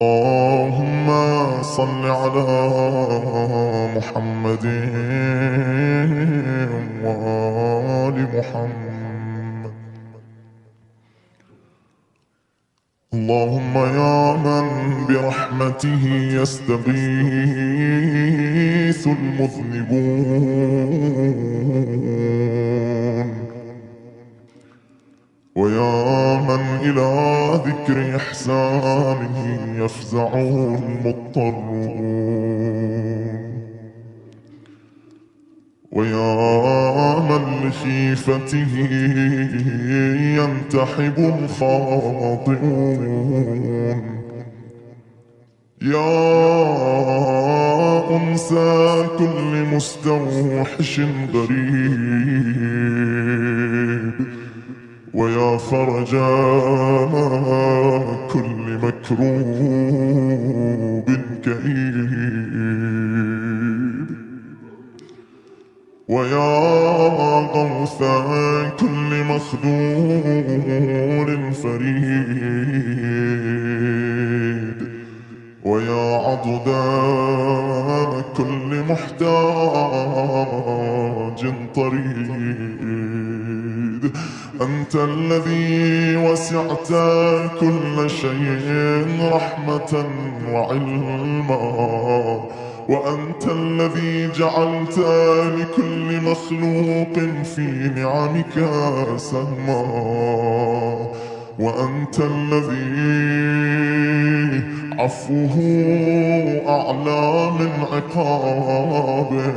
اللهم صل على محمد وآل محمد. اللهم يا من برحمته يستغيث المذنبون، ويا من إلى ذكر إحسانه يفزع المضطرون، ويا من لخيفته ينتحب الخاطئون، يا أنسى كل مستوحش غريب، ويا فرجا كل مكروب كئيب، ويا غوثا كل مخذول فريد، ويا عضدا كل محتاج طريد. أنت الذي وسعت كل شيء رحمة وعلما، وأنت الذي جعلت لكل مخلوق في نعمك سهما، وأنت الذي عفوه أعلى من عقابه،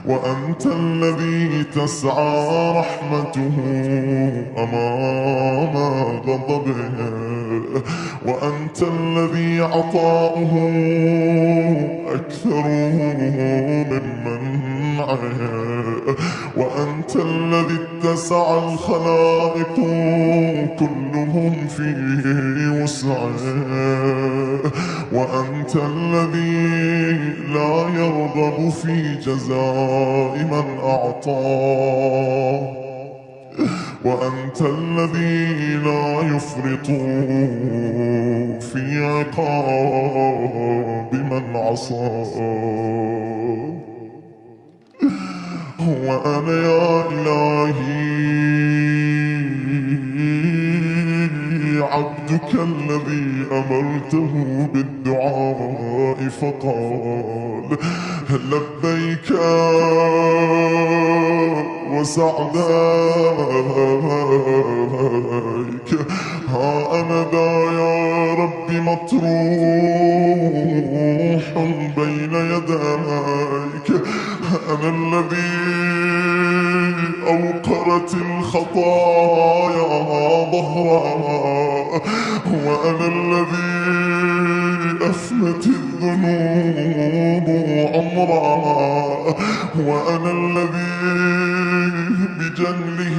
وأنت الذي تسعى رحمته أمام غضبه، وأنت الذي عطاؤه أكثر من منعه، وأنت الذي اتسع الخلائق كلهم في وسعه، وأنت الذي لا يرغب في جزاء من أعطاه، وأنت الذي لا يفرط في عقاب من عصاه. وأنا يا إلهي عبدك الذي أمرته بالدعاء فقال لبيك وسعديك. ها أنا ذا يا رب مطروح بين يديك، أنا الذي أوقرت الخطايا ظهرها، وأنا الذي أفنت الذنوب عمرها، وأنا الذي بجهله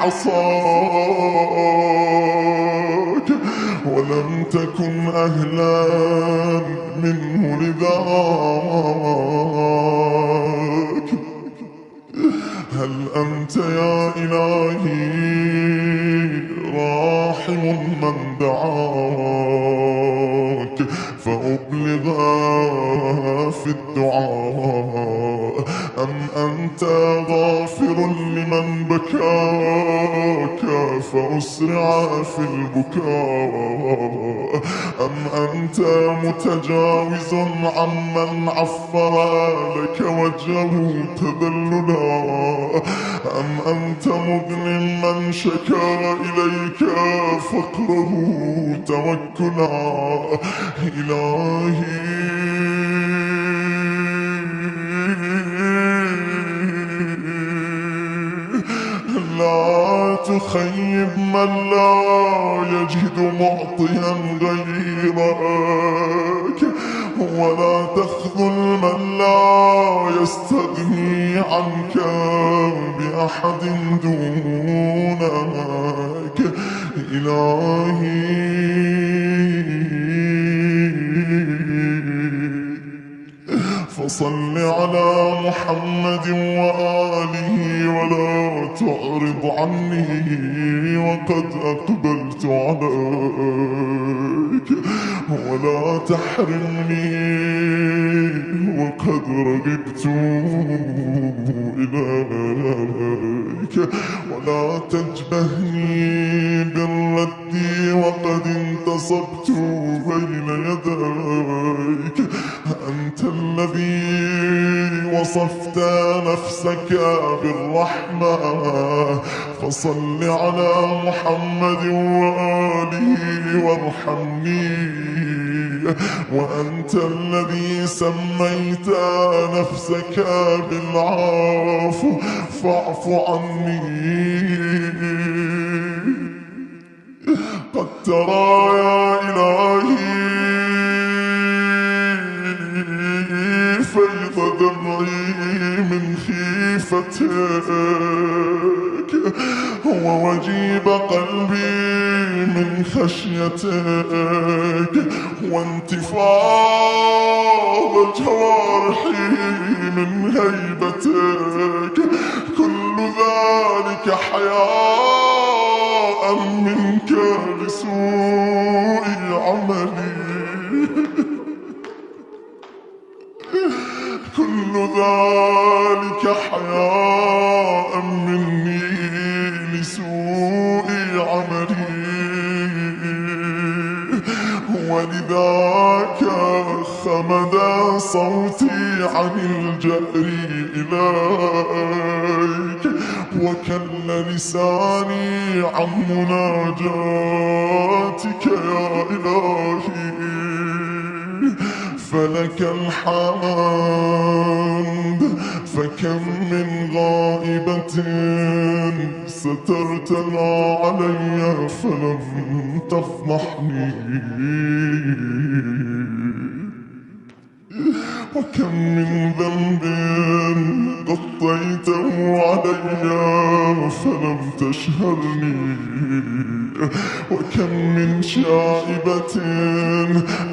عصاك ولم تكن أهلا منه لذاك. هل أنت يا إلهي راحم من دعاك فأبلغ في الدعاء، أم أنت غافر لمن بكاك فأسرع في البكاء، أم أنت متجاوز عمن عفر لك وجهه تذللا، أم أنت مغن من شكا إليك فقره توكلا. إلهي لا تخيب من لا يجد معطيا غيرك، ولا تخذل من لا يستغني عنك بأحد دونك. إلهي فصل على محمد وآله ولا تعرض عني وقد أقبلت عليك، ولا تحرمني وقد رغبت إليك، ولا تجبهني بالرد وقد انتصبت بين يديك. أنت الذي وصفت نفسك بالرحمة، فصل على محمد وآله وارحمني. وأنت الذي سميت نفسك بالعفو، فاعف عني. قد ترى يا إلهي فيض دمعي من خيفتك، ووجيب قلبي من خشيتك، وانتفاض جوارحي من هيبتك. كل ذلك حياء منك لسوء عملي، كل ذلك حياء مني لسوء عملي. ولذاك خمد صوتي عن الجأر إليك، وكل لساني عن مناجاتك يا إلهي. فلك الحمد، فكم من غائبة سترتنا علي فلم تفضحني، وكم من ذنب غطيته علي فلم تشهرني، وكم من شائبة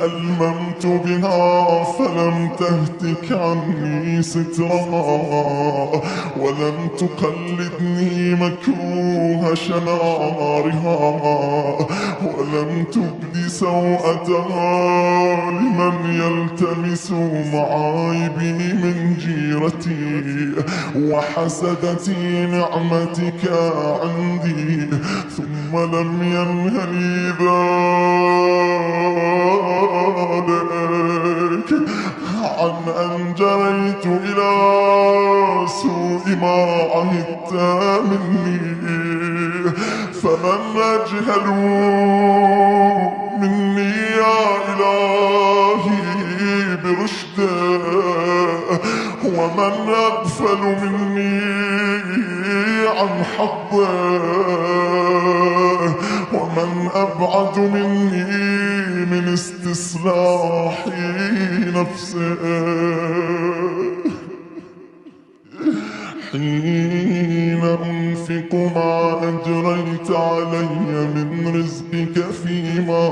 ألممت بها فلم تهتك عني سترها، ولم تقلدني مكروه شنارها، ولم تبدي سوءتها لمن يلتمس معايبي من جيرتي، وحسدتي نعمتك عندي. ثم لم ينهني ذلك عن أن جريت إلى سوء ما عهدت مني. فمن أجهل مني يا إلهي برشده، ومن أغفل مني عن حظه، ومن أبعد مني من استصلاح نفسه. حين أنفق ما أجريت علي من رزقك فيما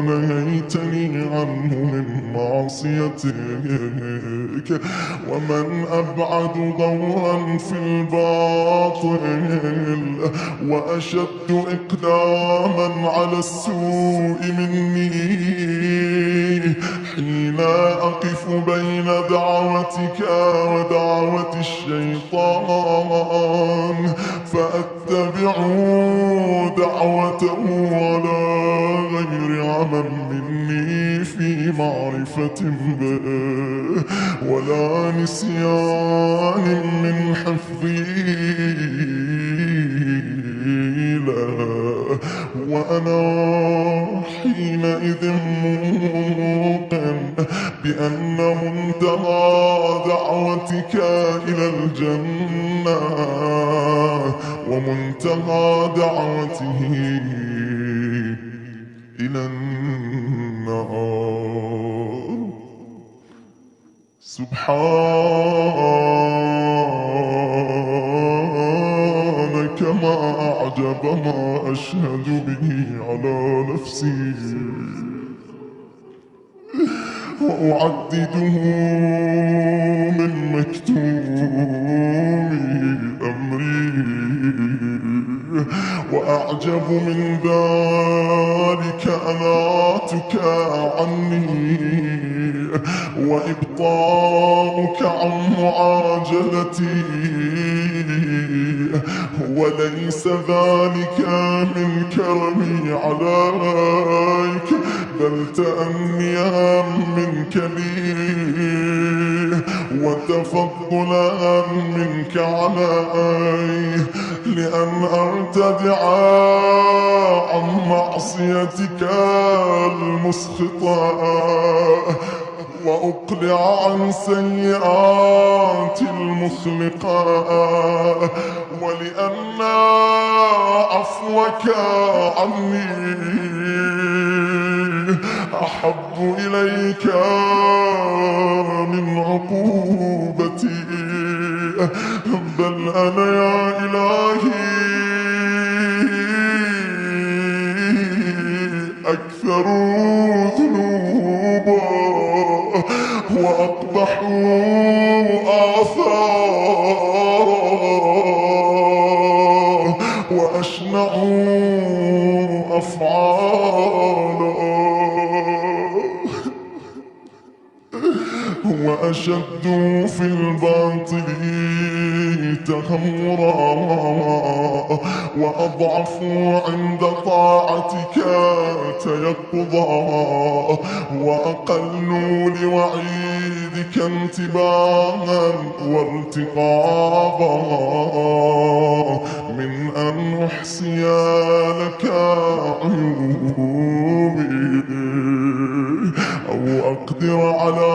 نهيتني عنه من معصيتك، ومن أبعد ضرا في الباطل وأشد إقداما على السوء مني. حين أقف بين دعوتك ودعوة الشيطان فأتبع دعوته على غير عمل مني في معرفة به، ولا نسيان من حفظي له. وأنا حينئذ موقن بأن منتهى دعوتك إلى الجنة، ومنتهى دعوته إلى النار. سبحانك ما أعجب ما أشهد به على نفسي، وأعدده من مكتوم أمري، وأعجب من ذلك أناتك عني وإبطاؤك عن معاجلتي، وليس ذلك من كرمي عليك بل تأنيا منك لي وتفضلا منك علي، لأن أرتدع عن معصيتك المسخطة وأقلع عن سيئات المخلقة، ولأن عفوك عني أحب إليك من عقوبتي، بل أنا يا إلهي أكثر ذنوبا وأقبح آثارا وأشنع أفعالا وأشد في الباطل تهورا وأضعف عند طاعتك تيقظا وأقل لوعيدك انتباها وارتقابا من أن أحصي لك عيوبي أو أقدر على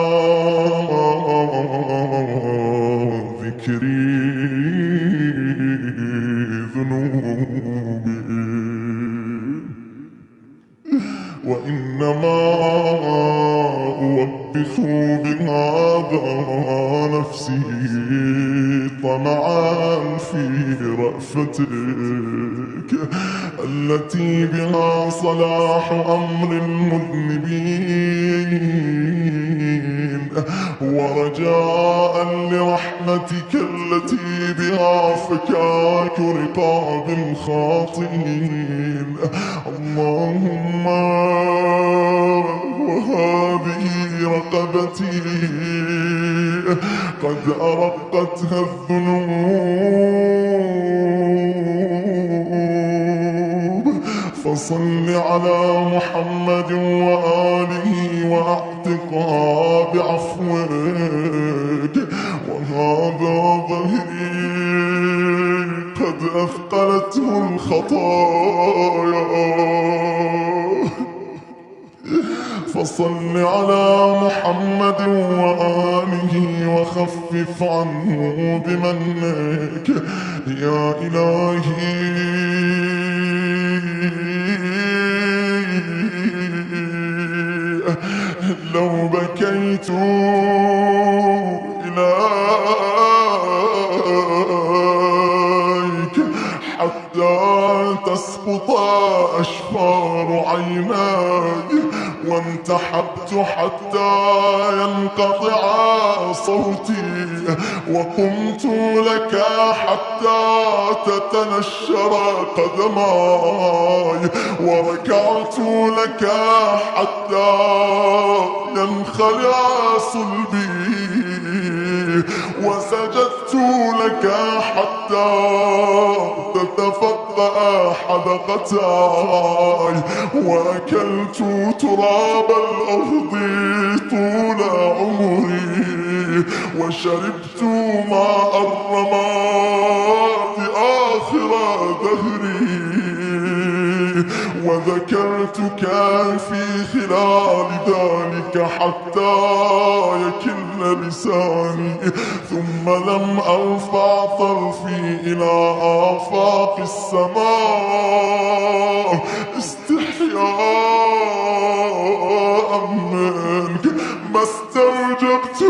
ذكري ذنوبي، وإنما أوبخ بهذا نفسي طمعا في رأفتك التي بها صلاح أمر المذنبين، ورجاء لرحمتك التي بها فكاك رقاب الخاطئين. اللهم وهذه رقبتي قد أرقتها الذنوب، فصل على محمد وآله وأعتقها بعفوك. وهذا ظهري قد أثقلته الخطايا، فصل على محمد وآله وخفف عنه بمنك يا إلهي. لو بكيت إليك حتى تسقط أشفار عيناي، وانتحبت حتى ينقطع صوتي، وقمت لك حتى تتنشر قدماي، وركعت لك حتى ينخلع صلبي، وسجدت لك حتى تتفقأ حدقتاي، وأكلت تراب الأرض طول عمري، وشربت ماء الرماد آخر دهري، وذكرتك في خلال ذلك حتى يكل لساني، ثم لم أرفع طرفي إلى آفاق السماء استحياء منك، ما استوجبت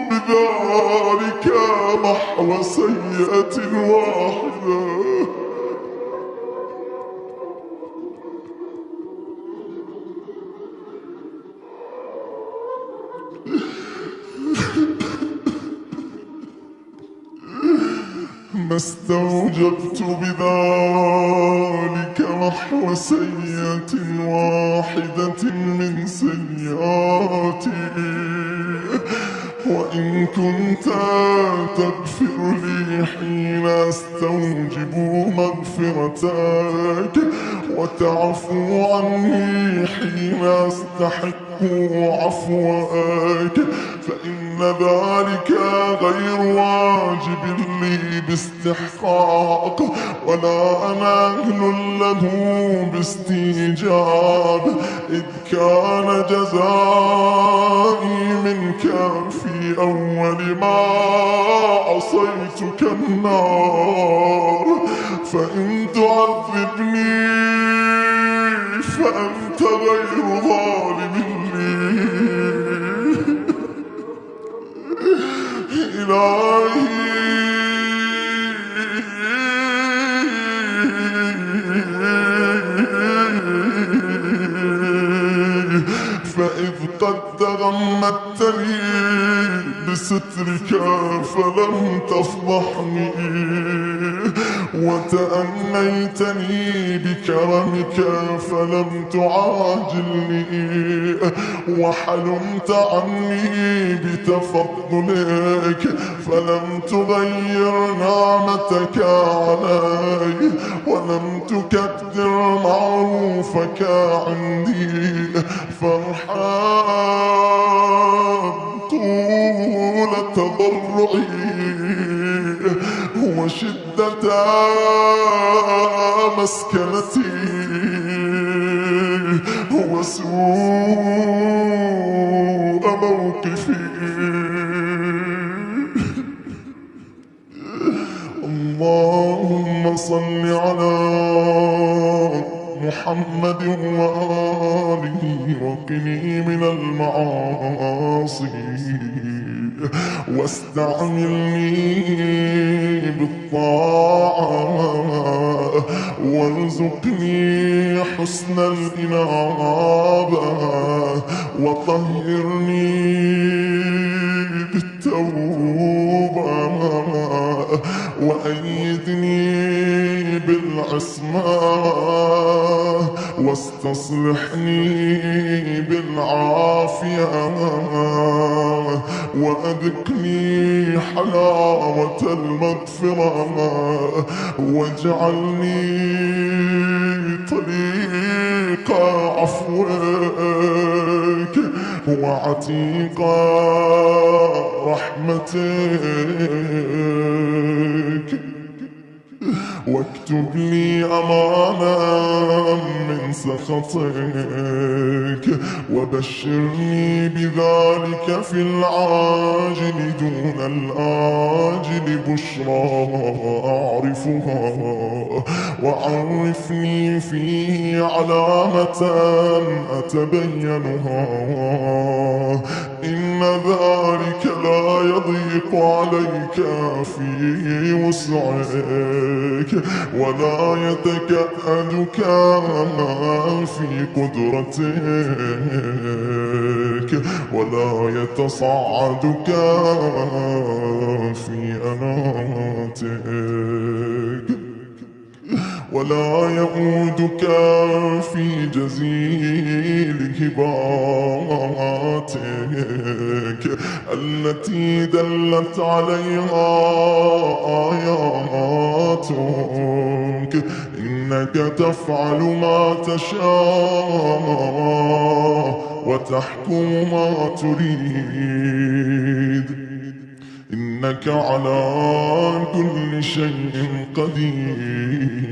بذلك محو سيئة واحدة. ما استوجبت بذلك نحو سيئة واحدة من سيئاتي، وإن كنت تغفر لي حين أستوجب مغفرتك وتعفو عني حين أستحق عفوك، فإن ذلك غير واجب لي باستحقاق، ولا أنا أهل له باستيجاب، إذ كان جزائي منك في أول ما عصيتك النار، فإن تعذبني فأنت غير ظالم لي. إلهي فإذ قد تغمدتني بسترك فلم تفضحني، وتأنيتني بكرمك فلم تعاجلني، وحلمت عني بتفضلك فلم تغير نعمتك علي، ولم تكدر معروفك عندي، فارحم طول تضرعي وشدة مسكنتي وسوء موقفي. اللهم صل على محمد وآله وقني من المعاصي، واستعملني بالطاعة، وارزقني حسن الإنابة، وطهرني بالتوبة، وأيدني بالعصمة، واستصلحني بالعافية، وأذقني حلاوة المغفرة، واجعلني طريق عفوك وعتيق رحمتك، واكتب لي أمانا من سخطك، وبشرني بذلك في العاجل دون الآجل بشرى أعرفها، وعرفني فيه علامة أتبينها، إن ذلك لا يضيق عليك في وسعك، ولا يتكأدك في قدرتك، ولا يتصعدك في أناتك، ولا يؤودك في جزيل هباتك التي دلت عليها آياتك، إنك تفعل ما تشاء وتحكم ما تريد، إنك على كل شيء قدير.